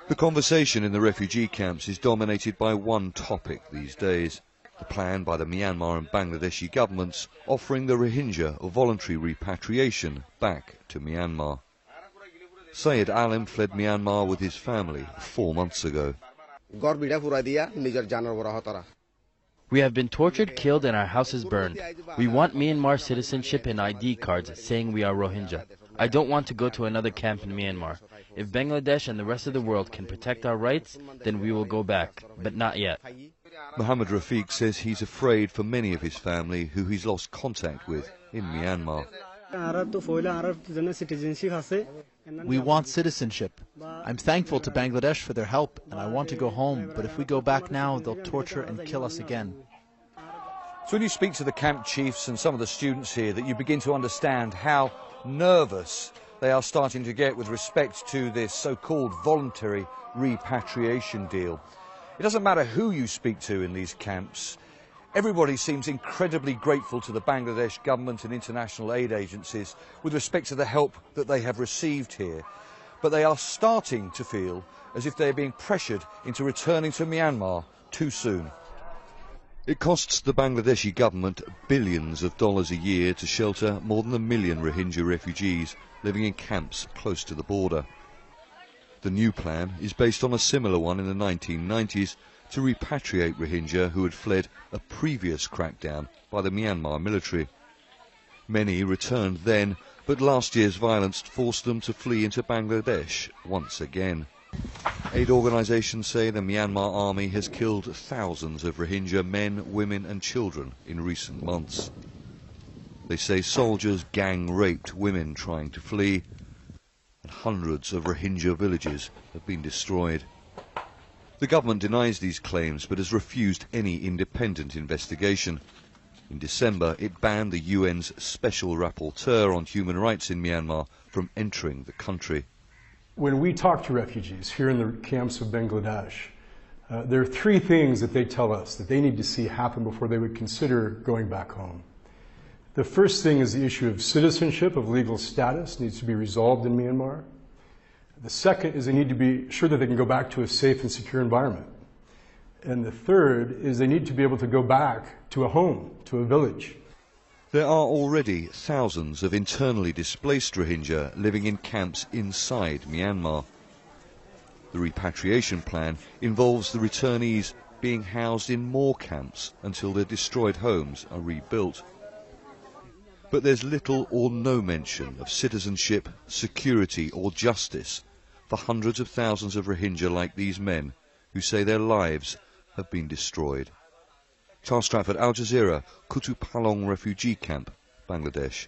The conversation in the refugee camps is dominated by one topic these days: the plan by the Myanmar and Bangladeshi governments offering the Rohingya a voluntary repatriation back to Myanmar. Syed Alim fled Myanmar with his family 4 months ago. We have been tortured, killed, and our houses burned. We want Myanmar citizenship and ID cards saying we are Rohingya. I don't want to go to another camp in Myanmar. If Bangladesh and the rest of the world can protect our rights, then we will go back, but not yet. Muhammad Rafiq says he's afraid for many of his family who he's lost contact with in Myanmar. We want citizenship. I'm thankful to Bangladesh for their help, and I want to go home, but if we go back now, they'll torture and kill us again. So when you speak to the camp chiefs and some of the students here, that you begin to understand how nervous they are starting to get with respect to this so-called voluntary repatriation deal. It doesn't matter who you speak to in these camps. Everybody seems incredibly grateful to the Bangladesh government and international aid agencies with respect to the help that they have received here. But they are starting to feel as if they are being pressured into returning to Myanmar too soon. It costs the Bangladeshi government billions of dollars a year to shelter more than 1 million Rohingya refugees living in camps close to the border. The new plan is based on a similar one in the 1990s to repatriate Rohingya who had fled a previous crackdown by the Myanmar military. Many returned then, but last year's violence forced them to flee into Bangladesh once again. Aid organisations say the Myanmar army has killed thousands of Rohingya men, women and children in recent months. They say soldiers gang-raped women trying to flee, and hundreds of Rohingya villages have been destroyed. The government denies these claims but has refused any independent investigation. In December, it banned the UN's Special Rapporteur on Human Rights in Myanmar from entering the country. When we talk to refugees here in the camps of Bangladesh, there are 3 things that they tell us that they need to see happen before they would consider going back home. The first thing is the issue of citizenship, of legal status, needs to be resolved in Myanmar. The second is they need to be sure that they can go back to a safe and secure environment. And the third is they need to be able to go back to a home, to a village. There are already thousands of internally displaced Rohingya living in camps inside Myanmar. The repatriation plan involves the returnees being housed in more camps until their destroyed homes are rebuilt. But there's little or no mention of citizenship, security or justice for hundreds of thousands of Rohingya like these men who say their lives have been destroyed. Charles Stratford, Al Jazeera, Kutupalong refugee camp, Bangladesh.